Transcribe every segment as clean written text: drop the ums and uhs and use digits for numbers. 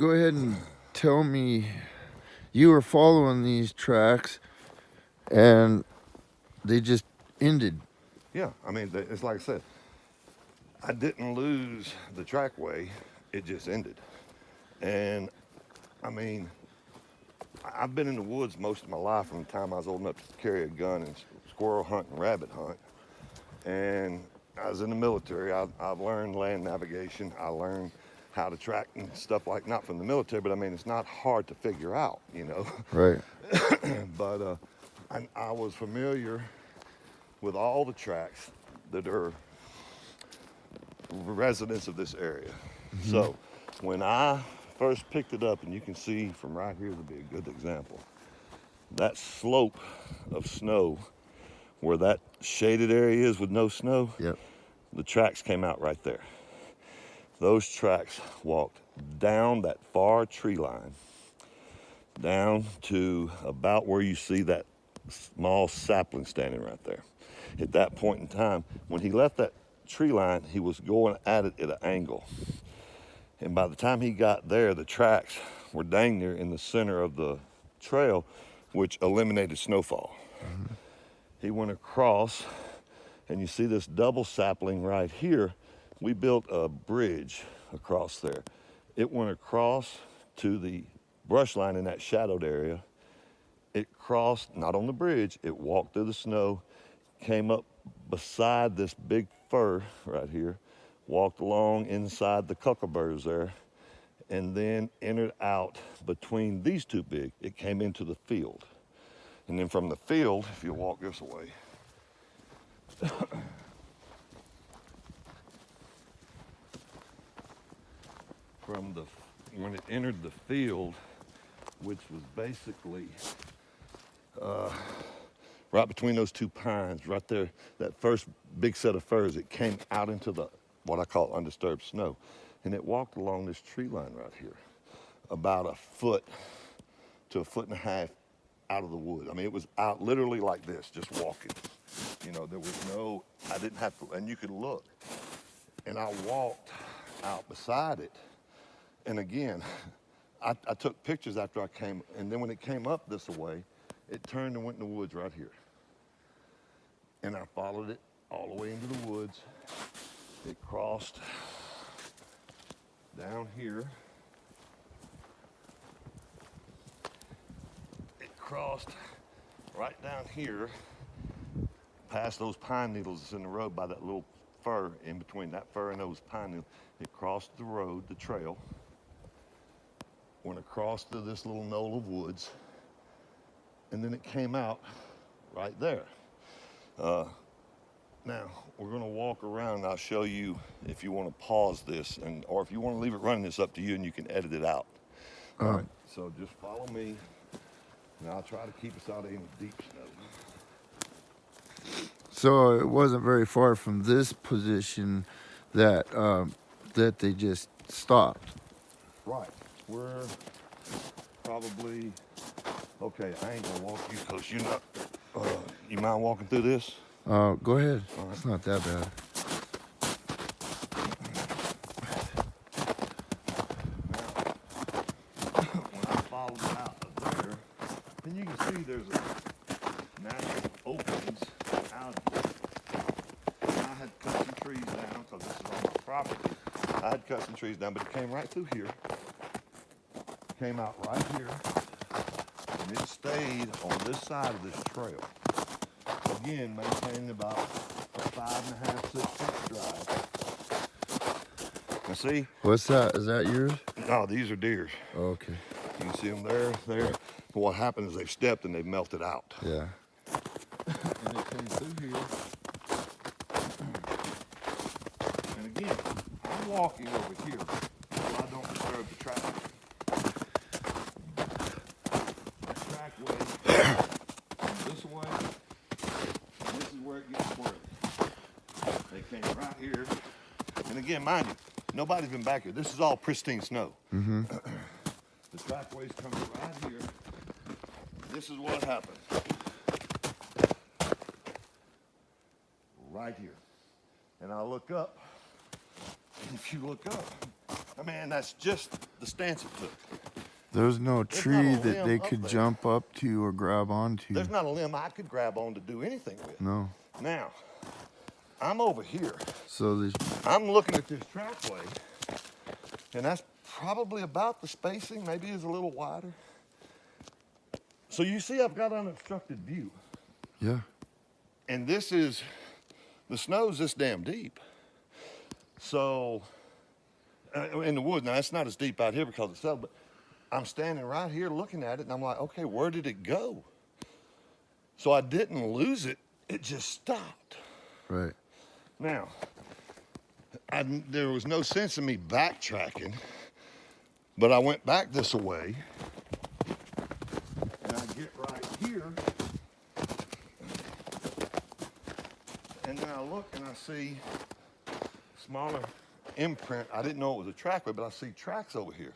go ahead and tell me, you were following these tracks and they just ended. Yeah, I mean, it's like I said, I didn't lose the trackway, it just ended. And I mean, I've been in the woods most of my life from the time I was old enough to carry a gun and squirrel hunt and rabbit hunt. And I was in the military. I've learned land navigation. I learned how to track and stuff like, not from the military, but I mean, it's not hard to figure out, you know. Right. But I was familiar with all the tracks that are residents of this area. Mm-hmm. So when I first picked it up, and you can see from right here would be a good example, that slope of snow where that shaded area is with no snow, Yep. the tracks came out right there. Those tracks walked down that far tree line, down to about where you see that small sapling standing right there. At that point in time, when he left that tree line, he was going at it at an angle. And by the time he got there, the tracks were dang near in the center of the trail, which eliminated snowfall. Mm-hmm. He went across, and you see this double sapling right here. We built a bridge across there. It went across to the brush line in that shadowed area. It crossed, not on the bridge, it walked through the snow, came up beside this big fir right here, walked along inside the cuckleburrs there, and then entered out between these two big. It came into the field. And then from the field, if you walk this way, when it entered the field, which was basically right between those two pines, right there, that first big set of firs, it came out into the, what I call undisturbed snow. And it walked along this tree line right here, about a foot to a foot and a half out of the wood. I mean, it was out literally like this, just walking. You know, there was no, I didn't have to, and you could look. And I walked out beside it. And again, I took pictures after I came, and then when it came up this way, it turned and went in the woods right here. And I followed it all the way into the woods. It crossed down here. It crossed right down here, past those pine needles that's in the road by that little fir, in between that fir and those pine needles. It crossed the road, the trail, went across to this little knoll of woods, and then it came out right there. Now, we're gonna walk around and I'll show you if you wanna pause this, and or if you wanna leave it running, it's up to you and you can edit it out. All right, so just follow me, and I'll try to keep us out of any deep snow. So it wasn't very far from this position that that they just stopped. Right, we're probably, okay, I ain't gonna walk you because you're not, you mind walking through this? Go ahead. All right. It's not that bad. When I followed it out of there, and you can see there's a natural openings out here. And I had cut some trees down because this is on my property. I had cut some trees down, but it came right through here. Came out right here, and it stayed on this side of this trail. Again, maintaining about a 5.5, 6 foot drive. Now see? What's that? Is that yours? No, these are deers. Oh, okay. You can see them there. But what happened is they stepped and they melted out. Yeah. And it came through here. And again, I'm walking over here so I don't disturb the track. The trackway comes this way. And this is where it gets squirrely. They came right here. And again, mind you, nobody's been back here. This is all pristine snow. Mm-hmm. The trackway's coming right here. This is what happened. Right here. And I look up. And if you look up, I mean, that's just the stance it took. There's no There's tree not a that limb they up could there. jump up to or grab onto. There's not a limb I could grab on to do anything with. No. Now, I'm over here. So there's, I'm looking at this trackway, and that's probably about the spacing, maybe it's a little wider. So you see I've got unobstructed view. yeah. And this is, the snow's this damn deep. So, in the woods, now it's not as deep out here because it's up, but I'm standing right here looking at it and I'm like, okay, where did it go? So I didn't lose it, it just stopped. Right. Now, there was no sense in me backtracking, but I went back this way and I get right here. And then I look and I see smaller imprint. I didn't know it was a trackway, but I see tracks over here.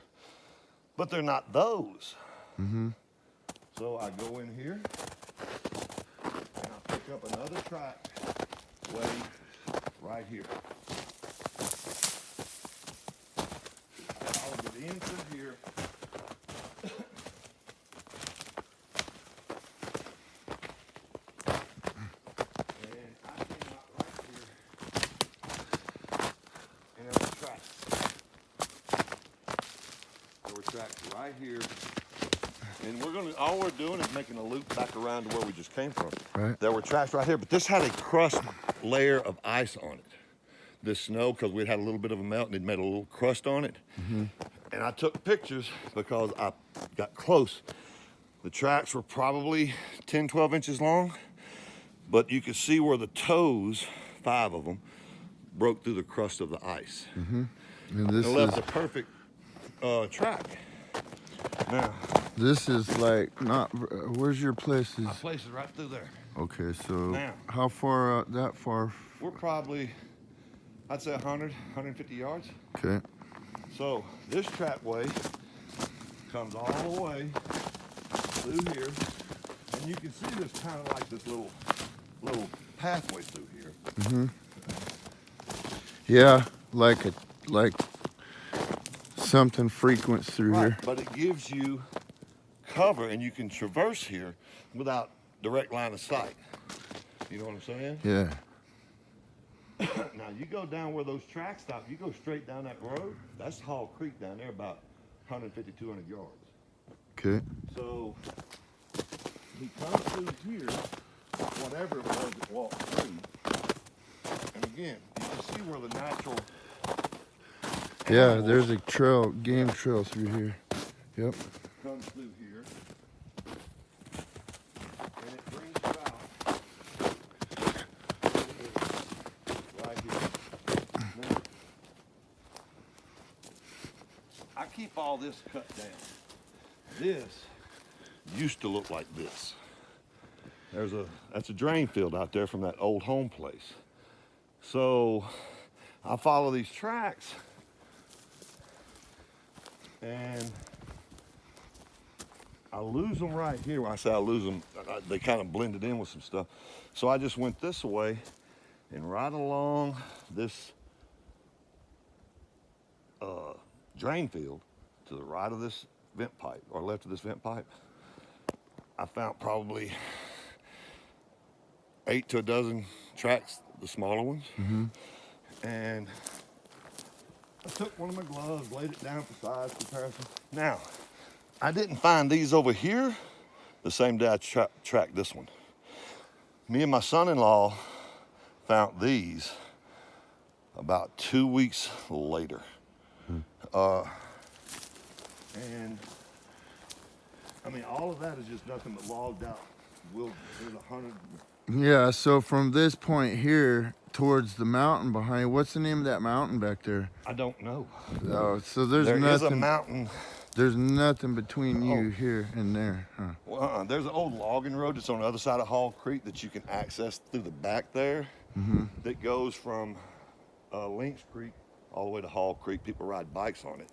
But they're not those. Mm-hmm. So I go in here and I pick up another track way right here. I'll get in through here. Right here, and all we're doing is making a loop back around to where we just came from. Right. There were tracks right here, but this had a crust layer of ice on it. This snow, because we'd had a little bit of a melt and it made a little crust on it. Mm-hmm. And I took pictures because I got close. The tracks were probably 10, 12 inches long, but you could see where the toes, 5 of them, broke through the crust of the ice. Mm-hmm. And this It left is a perfect track. Now, this is like not. Where's your place? my place is right through there. Okay, so Now. how far out? That far? We're probably, I'd say 100, 150 yards. Okay. So this trackway comes all the way through here, and you can see there's kind of like this little pathway through here. Mm-hmm. Yeah, like something frequents through Right, here. but it gives you cover, and you can traverse here without direct line of sight. You know what I'm saying? Yeah. Now you go down where those tracks stop, you go straight down that road, that's Hall Creek down there, about 150, 200 yards. Okay. So he comes through here, whatever it was that walked through. And again, you can see where the natural Yeah, animals there's a trail, game trail through here. Yep. comes through here. And it brings you out right here. Now, I keep all this cut down. This used to look like this. That's a drain field out there from that old home place. So I follow these tracks and I lose them right here. When I say I lose them, they kind of blended in with some stuff. So I just went this way and right along this drain field to the right of this vent pipe or left of this vent pipe, I found probably 8 to a dozen tracks, the smaller ones. Mm-hmm. And I took one of my gloves, laid it down for size comparison. Now, I didn't find these over here the same day I tracked this one. Me and my son-in-law found these about 2 weeks later. And I mean, all of that is just nothing but logged out. There's 100. Yeah, so from this point here towards the mountain behind, what's the name of that mountain back there? I don't know. Oh, so there's There is a nothing. mountain. There's nothing between you Oh. here and there, huh? Well, there's an old logging road that's on the other side of Hall Creek that you can access through the back there. Mm-hmm. That goes from Lynx Creek all the way to Hall Creek. People ride bikes on it.